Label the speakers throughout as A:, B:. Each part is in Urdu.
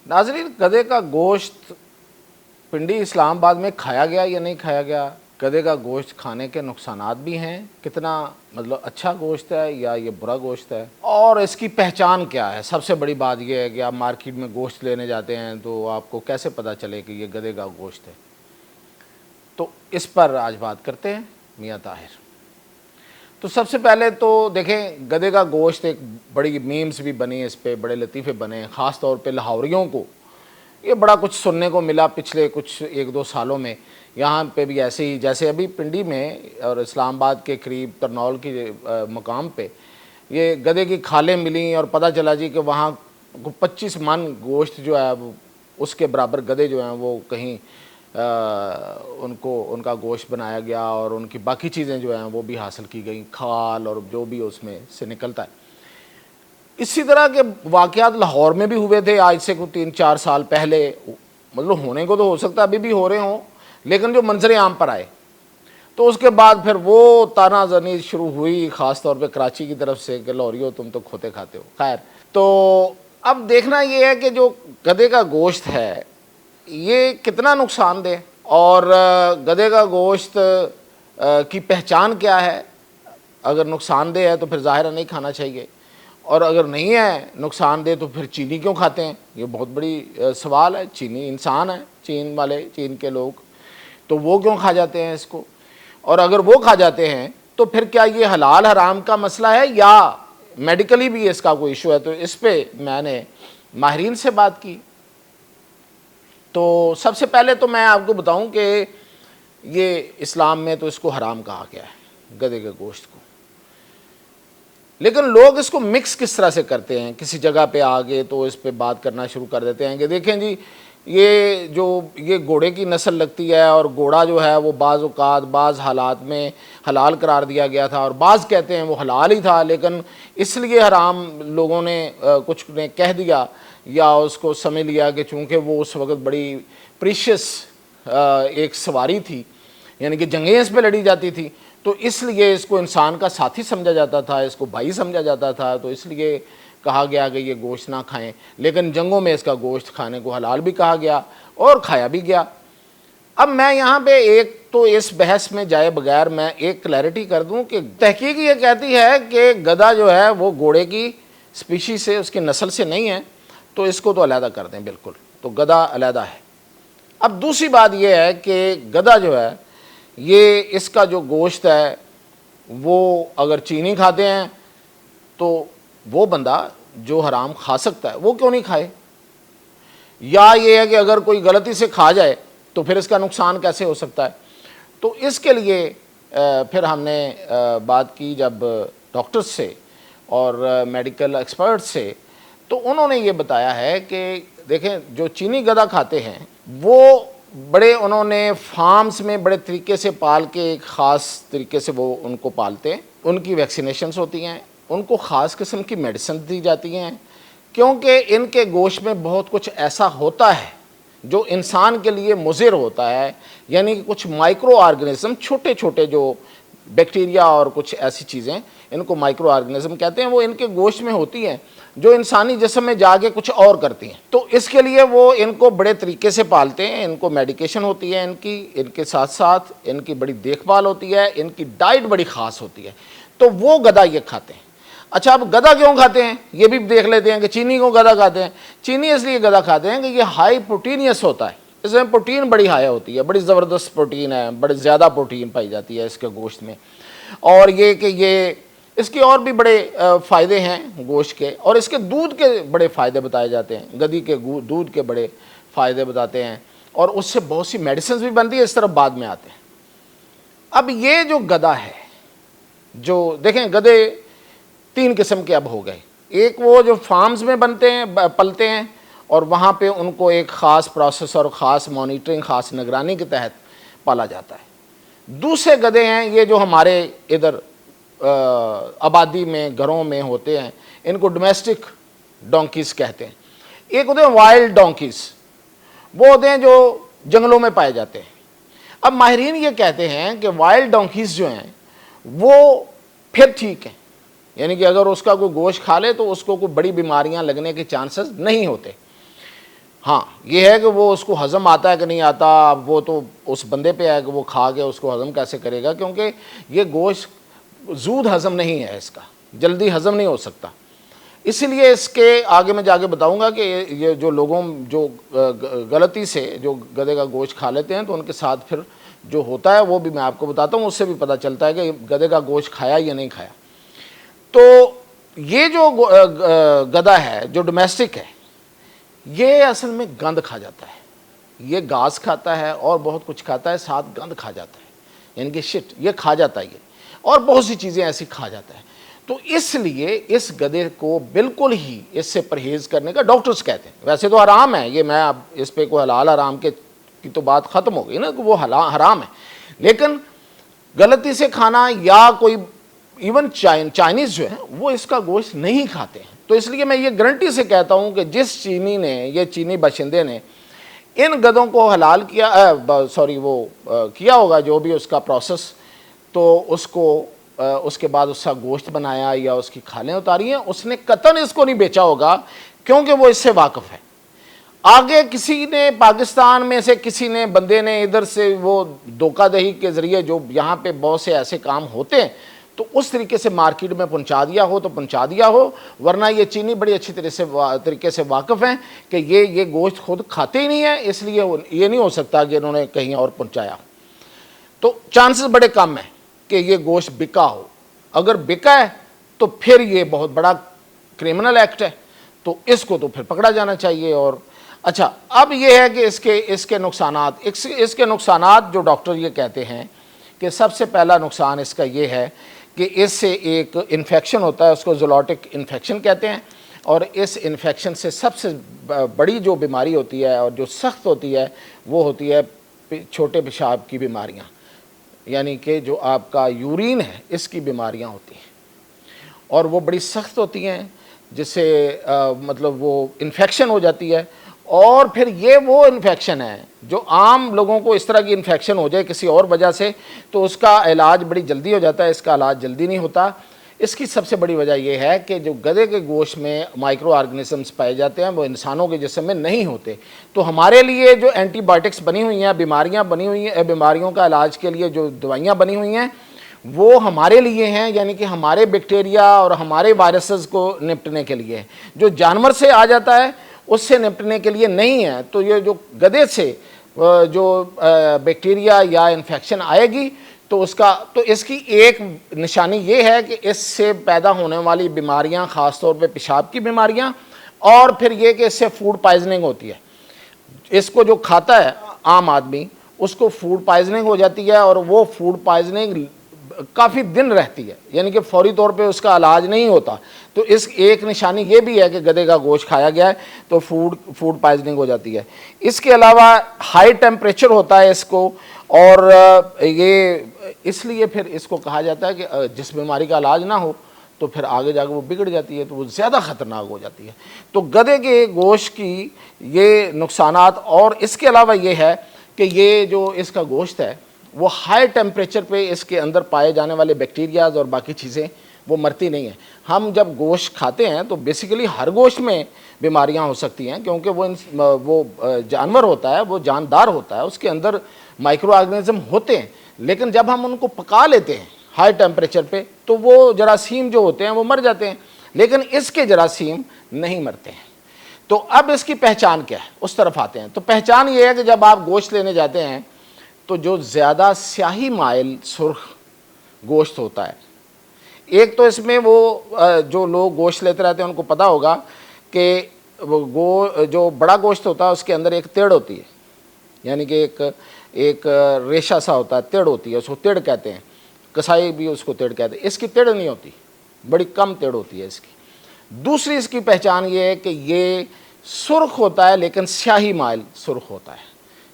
A: ناظرین، گدھے کا گوشت پنڈی اسلام آباد میں کھایا گیا یا نہیں کھایا گیا؟ گدھے کا گوشت کھانے کے نقصانات بھی ہیں، کتنا اچھا گوشت ہے یا یہ برا گوشت ہے، اور اس کی پہچان کیا ہے؟ سب سے بڑی بات یہ ہے کہ آپ مارکیٹ میں گوشت لینے جاتے ہیں تو آپ کو کیسے پتہ چلے کہ یہ گدھے کا گوشت ہے؟ تو اس پر آج بات کرتے ہیں میاں طاہر۔ تو سب سے پہلے تو دیکھیں، گدھے کا گوشت ایک بڑی میمز بھی بنی، اس پہ بڑے لطیفے بنے، خاص طور پہ لاہوریوں کو یہ بڑا کچھ سننے کو ملا پچھلے کچھ 1-2 سالوں میں۔ یہاں پہ بھی ایسے ہی، جیسے ابھی پنڈی میں اور اسلام آباد کے قریب ترنول کی مقام پہ یہ گدھے کی کھالیں ملیں اور پتہ چلا جی کہ وہاں 25 من گوشت جو ہے اس کے برابر گدھے جو ہیں وہ کہیں ان کا گوشت بنایا گیا، اور ان کی باقی چیزیں جو ہیں وہ بھی حاصل کی گئیں، کھال اور جو بھی اس میں سے نکلتا ہے۔ اسی طرح کے واقعات لاہور میں بھی ہوئے تھے آج سے کوئی 3-4 سال پہلے، ہونے کو تو ہو سکتا ہے ابھی بھی ہو رہے ہوں، لیکن جو منظر عام پر آئے تو اس کے بعد پھر وہ تانا زنی شروع ہوئی، خاص طور پہ کراچی کی طرف سے کہ لاہوریو تم تو کھوتے کھاتے ہو۔ خیر، تو اب دیکھنا یہ ہے کہ جو گدھے کا گوشت ہے یہ کتنا نقصان دہ، اور گدھے کا گوشت کی پہچان کیا ہے؟ اگر نقصان دہ ہے تو پھر ظاہر نہیں کھانا چاہیے، اور اگر نہیں ہے نقصان دہ تو پھر چینی کیوں کھاتے ہیں؟ یہ بہت بڑی سوال ہے۔ چینی انسان ہے، چین کے لوگ، تو وہ کیوں کھا جاتے ہیں اس کو؟ اور اگر وہ کھا جاتے ہیں تو پھر کیا یہ حلال حرام کا مسئلہ ہے یا میڈیکلی بھی اس کا کوئی ایشو ہے؟ تو اس پہ میں نے ماہرین سے بات کی۔ تو سب سے پہلے تو میں آپ کو بتاؤں کہ یہ اسلام میں تو اس کو حرام کہا گیا ہے، گدھے کے گوشت کو، لیکن لوگ اس کو مکس کس طرح سے کرتے ہیں؟ کسی جگہ پہ آگے تو اس پہ بات کرنا شروع کر دیتے ہیں کہ دیکھیں جی یہ گھوڑے کی نسل لگتی ہے، اور گھوڑا جو ہے وہ بعض اوقات بعض حالات میں حلال قرار دیا گیا تھا، اور بعض کہتے ہیں وہ حلال ہی تھا لیکن اس لیے حرام لوگوں نے کچھ نے کہہ دیا یا اس کو سمجھ لیا کہ چونکہ وہ اس وقت بڑی پریشیس ایک سواری تھی، یعنی کہ جنگیں اس پہ لڑی جاتی تھی، تو اس لیے اس کو انسان کا ساتھی سمجھا جاتا تھا، اس کو بھائی سمجھا جاتا تھا، تو اس لیے کہا گیا کہ یہ گوشت نہ کھائیں، لیکن جنگوں میں اس کا گوشت کھانے کو حلال بھی کہا گیا اور کھایا بھی گیا۔ اب میں یہاں پہ ایک تو اس بحث میں جائے بغیر میں ایک کلیئرٹی کر دوں کہ تحقیق یہ کہتی ہے کہ گدھا جو ہے وہ گھوڑے کی سپیشی سے، اس کی نسل سے نہیں ہے، تو اس کو تو علیحدہ کر دیں بالکل، تو گدھا علیحدہ ہے۔ اب دوسری بات یہ ہے کہ گدھا جو ہے یہ اس کا جو گوشت ہے وہ اگر چینی کھاتے ہیں تو وہ بندہ جو حرام کھا سکتا ہے وہ کیوں نہیں کھائے؟ یا یہ ہے کہ اگر کوئی غلطی سے کھا جائے تو پھر اس کا نقصان کیسے ہو سکتا ہے؟ تو اس کے لیے پھر ہم نے بات کی جب ڈاکٹرز سے اور میڈیکل ایکسپرٹ سے، تو انہوں نے یہ بتایا ہے کہ دیکھیں جو چینی گدھا کھاتے ہیں وہ بڑے انہوں نے فارمز میں بڑے طریقے سے پال کے، ایک خاص طریقے سے وہ ان کو پالتے ہیں، ان کی ویکسینیشنز ہوتی ہیں، ان کو خاص قسم کی میڈیسن دی جاتی ہیں، کیونکہ ان کے گوشت میں بہت کچھ ایسا ہوتا ہے جو انسان کے لیے مضر ہوتا ہے، یعنی کہ کچھ مائکرو آرگنزم، چھوٹے چھوٹے جو بیکٹیریا اور کچھ ایسی چیزیں، ان کو مائکرو آرگنزم کہتے ہیں، وہ ان کے گوشت میں ہوتی ہیں جو انسانی جسم میں جا کے کچھ اور کرتی ہیں۔ تو اس کے لیے وہ ان کو بڑے طریقے سے پالتے ہیں، ان کو میڈیکیشن ہوتی ہے ان کے ساتھ ساتھ ان کی بڑی دیکھ بھال ہوتی ہے، ان کی ڈائٹ بڑی خاص ہوتی ہے، تو وہ گدھا یہ کھاتے ہیں۔ اچھا، اب گدھا کیوں کھاتے ہیں یہ بھی دیکھ لیتے ہیں کہ چینی کو گدھا کھاتے ہیں۔ چینی اس لیے گدھا کھاتے ہیں کہ یہ ہائی پروٹینیس ہوتا ہے، اس میں پروٹین بڑی ہائی ہوتی ہے، بڑی زبردست پروٹین ہے، بڑی زیادہ پروٹین پائی جاتی ہے اس کے گوشت میں، اور یہ کہ یہ اس کی اور بھی بڑے فائدے ہیں گوشت کے، اور اس کے دودھ کے بڑے فائدے بتائے جاتے ہیں، گدھی کے دودھ کے بڑے فائدے بتاتے ہیں، اور اس سے بہت سی میڈیسنز بھی بنتی ہے، اس طرف بعد میں آتے ہیں۔ اب یہ جو گدھا ہے، جو دیکھیں گدھے 3 قسم کے اب ہو گئے، ایک وہ جو فارمز میں بنتے ہیں، پلتے ہیں، اور وہاں پہ ان کو ایک خاص پروسیس اور خاص مانیٹرنگ، خاص نگرانی کے تحت پالا جاتا ہے۔ دوسرے گدھے ہیں یہ جو ہمارے ادھر آبادی میں گھروں میں ہوتے ہیں، ان کو ڈومیسٹک ڈونکیز کہتے ہیں۔ ایک ہوتے ہیں وائلڈ ڈونکیز، وہ ہوتے ہیں جو جنگلوں میں پائے جاتے ہیں۔ اب ماہرین یہ کہتے ہیں کہ وائلڈ ڈونکیز جو ہیں وہ پھر ٹھیک ہیں، یعنی کہ اگر اس کا کوئی گوشت کھا لے تو اس کو کوئی بڑی بیماریاں لگنے کے چانسز نہیں ہوتے، ہاں یہ ہے کہ وہ اس کو ہضم آتا ہے کہ نہیں آتا، اب وہ تو اس بندے پہ ہے کہ وہ کھا کے اس کو ہضم کیسے کرے گا، کیونکہ یہ گوشت زود ہضم نہیں ہے، اس کا جلدی ہضم نہیں ہو سکتا۔ اسی لیے اس کے آگے میں جا کے بتاؤں گا کہ یہ جو لوگوں جو غلطی سے جو گدھے کا گوشت کھا لیتے ہیں تو ان کے ساتھ پھر جو ہوتا ہے وہ بھی میں آپ کو بتاتا ہوں، اس سے بھی پتہ چلتا ہے کہ گدھے کا گوشت کھایا یا نہیں کھایا۔ تو یہ جو گدھا ہے جو ڈومیسٹک ہے، یہ اصل میں گند کھا جاتا ہے، یہ گھاس کھاتا ہے اور بہت کچھ کھاتا ہے، ساتھ گند کھا جاتا ہے، یعنی کہ شٹ یہ کھا جاتا ہے، یہ اور بہت سی چیزیں ایسی کھا جاتا ہے۔ تو اس لیے اس گدھے کو بالکل ہی اس سے پرہیز کرنے کا ڈاکٹرز کہتے ہیں۔ ویسے تو حرام ہے یہ، میں اب اس پہ کوئی حلال حرام کی تو بات ختم ہو گئی نا کہ وہ حرام ہے، لیکن غلطی سے کھانا یا کوئی ایون چائنیز جو ہیں وہ اس کا گوشت نہیں کھاتے ہیں۔ تو اس لیے میں یہ گارنٹی سے کہتا ہوں کہ جس چینی باشندے نے ان گدھوں کو حلال کیا وہ کیا ہوگا جو بھی اس کا پروسیس، تو اس کو اس کے بعد اس کا گوشت بنایا یا اس کی کھالیں اتاری ہیں، اس نے قطعاً اس کو نہیں بیچا ہوگا، کیونکہ وہ اس سے واقف ہے۔ آگے کسی نے پاکستان میں سے کسی نے بندے نے ادھر سے وہ دھوکہ دہی کے ذریعے جو یہاں پہ بہت سے ایسے کام ہوتے ہیں تو اس طریقے سے مارکیٹ میں پہنچا دیا ہو تو پہنچا دیا ہو، ورنہ یہ چینی بڑی اچھی طریقے سے واقف ہیں کہ یہ گوشت خود کھاتے ہی نہیں ہیں، اس لیے یہ نہیں ہو سکتا کہ انہوں نے کہیں اور پہنچایا۔ تو چانسز بڑے کم ہیں کہ یہ گوشت بکا ہو، اگر بکا ہے تو پھر یہ بہت بڑا کرمنل ایکٹ ہے، تو اس کو تو پھر پکڑا جانا چاہیے۔ اور اچھا اب یہ ہے کہ اس کے نقصانات جو ڈاکٹر یہ کہتے ہیں کہ سب سے پہلا نقصان اس کا یہ ہے کہ اس سے ایک انفیکشن ہوتا ہے، اس کو زولاٹک انفیکشن کہتے ہیں، اور اس انفیکشن سے سب سے بڑی جو بیماری ہوتی ہے اور جو سخت ہوتی ہے وہ ہوتی ہے چھوٹے پیشاب کی بیماریاں، یعنی کہ جو آپ کا یورین ہے اس کی بیماریاں ہوتی ہیں، اور وہ بڑی سخت ہوتی ہیں، جس سے مطلب وہ انفیکشن ہو جاتی ہے۔ اور پھر یہ وہ انفیکشن ہے جو عام لوگوں کو اس طرح کی انفیکشن ہو جائے کسی اور وجہ سے تو اس کا علاج بڑی جلدی ہو جاتا ہے، اس کا علاج جلدی نہیں ہوتا۔ اس کی سب سے بڑی وجہ یہ ہے کہ جو گدھے کے گوشت میں مائکرو آرگنزمز پائے جاتے ہیں وہ انسانوں کے جسم میں نہیں ہوتے۔ تو ہمارے لیے جو اینٹی بائیوٹکس بنی ہوئی ہیں، بیماریاں بنی ہوئی ہیں، بیماریوں کا علاج کے لیے جو دوائیاں بنی ہوئی ہیں وہ ہمارے لیے ہیں، یعنی کہ ہمارے بیکٹیریا اور ہمارے وائرسز کو نپٹنے کے لیے۔ جو جانور سے آ جاتا ہے اس سے نپٹنے کے لیے نہیں ہے۔ تو یہ جو گدھے سے جو بیکٹیریا یا انفیکشن آئے گی تو اس کی ایک نشانی یہ ہے کہ اس سے پیدا ہونے والی بیماریاں، خاص طور پہ پیشاب کی بیماریاں، اور پھر یہ کہ اس سے فوڈ پائزننگ ہوتی ہے۔ اس کو جو کھاتا ہے عام آدمی اس کو فوڈ پائزننگ ہو جاتی ہے، اور وہ فوڈ پائزننگ کافی دن رہتی ہے، یعنی کہ فوری طور پہ اس کا علاج نہیں ہوتا۔ تو اس ایک نشانی یہ بھی ہے کہ گدھے کا گوشت کھایا گیا ہے تو فوڈ پائزننگ ہو جاتی ہے۔ اس کے علاوہ ہائی ٹیمپریچر ہوتا ہے اس کو، اور یہ اس لیے پھر اس کو کہا جاتا ہے کہ جس بیماری کا علاج نہ ہو تو پھر آگے جا کے وہ بگڑ جاتی ہے، تو وہ زیادہ خطرناک ہو جاتی ہے۔ تو گدھے کے گوشت کی یہ نقصانات، اور اس کے علاوہ یہ ہے کہ یہ جو اس کا گوشت ہے وہ ہائی ٹیمپریچر پہ اس کے اندر پائے جانے والے بیکٹیریاز اور باقی چیزیں وہ مرتی نہیں ہیں۔ ہم جب گوشت کھاتے ہیں تو بیسیکلی ہر گوشت میں بیماریاں ہو سکتی ہیں، کیونکہ وہ جانور ہوتا ہے، وہ جاندار ہوتا ہے، اس کے اندر مائکرو آرگنزم ہوتے ہیں، لیکن جب ہم ان کو پکا لیتے ہیں ہائی ٹیمپریچر پہ تو وہ جراثیم جو ہوتے ہیں وہ مر جاتے ہیں، لیکن اس کے جراثیم نہیں مرتے ہیں۔ تو اب اس کی پہچان کیا ہے، اس طرف آتے ہیں۔ تو پہچان یہ ہے کہ جب آپ گوشت لینے جاتے ہیں تو جو زیادہ سیاہی مائل سرخ گوشت ہوتا ہے، ایک تو اس میں وہ جو لوگ گوشت لیتے رہتے ہیں ان کو پتہ ہوگا کہ جو بڑا گوشت ہوتا ہے اس کے اندر ایک تیڑ ہوتی ہے، یعنی کہ ایک ریشہ سا ہوتا ہے، تیڑ ہوتی ہے، اس کو تیڑ کہتے ہیں، کسائی بھی اس کو تیڑ کہتے ہیں۔ اس کی تیڑ نہیں ہوتی، بڑی کم تیڑ ہوتی ہے اس کی۔ دوسری اس کی پہچان یہ ہے کہ یہ سرخ ہوتا ہے لیکن سیاہی مائل سرخ ہوتا ہے،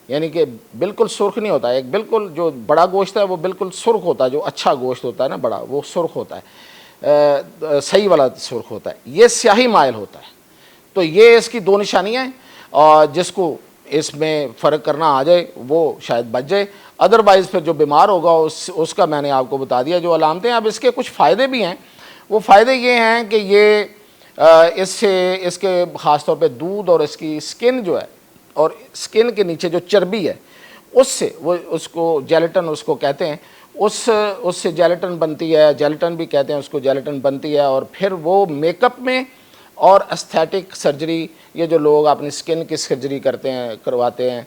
A: یعنی کہ بالکل سرخ نہیں ہوتا ہے۔ ایک بالکل جو بڑا گوشت ہے وہ بالکل سرخ ہوتا ہے، جو اچھا گوشت ہوتا ہے نا بڑا، وہ سرخ ہوتا ہے، صحیح والا سرخ ہوتا ہے۔ یہ سیاہی مائل ہوتا ہے۔ تو یہ اس کی دو نشانیاں ہیں، اور جس کو اس میں فرق کرنا آ جائے وہ شاید بچ جائے، ادروائز پھر جو بیمار ہوگا اس کا میں نے آپ کو بتا دیا جو علامتیں۔ اب اس کے کچھ فائدے بھی ہیں۔ وہ فائدے یہ ہیں کہ یہ اس کے خاص طور پہ دودھ اور اس کی سکن جو ہے اور سکن کے نیچے جو چربی ہے اس سے وہ اس کو جیلیٹن اس کو کہتے ہیں، اس سے جیلیٹن بنتی ہے، جیلیٹن بھی کہتے ہیں اس کو، جیلیٹن بنتی ہے، اور پھر وہ میک اپ میں اور استھیٹک سرجری، یہ جو لوگ اپنی سکن کی سرجری کرواتے ہیں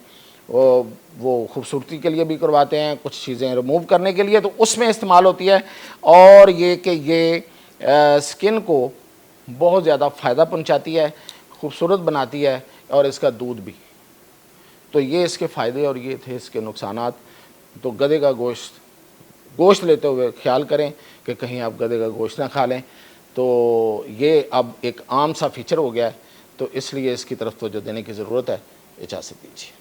A: وہ خوبصورتی کے لیے بھی کرواتے ہیں، کچھ چیزیں ریموو کرنے کے لیے، تو اس میں استعمال ہوتی ہے، اور یہ کہ یہ سکن کو بہت زیادہ فائدہ پہنچاتی ہے، خوبصورت بناتی ہے، اور اس کا دودھ بھی۔ تو یہ اس کے فائدے اور یہ تھے اس کے نقصانات۔ تو گدھے کا گوشت لیتے ہوئے خیال کریں کہ کہیں آپ گدھے کا گوشت نہ کھا لیں۔ تو یہ اب ایک عام سا فیچر ہو گیا ہے، تو اس لیے اس کی طرف توجہ دینے کی ضرورت ہے۔ اجازت دیجیے۔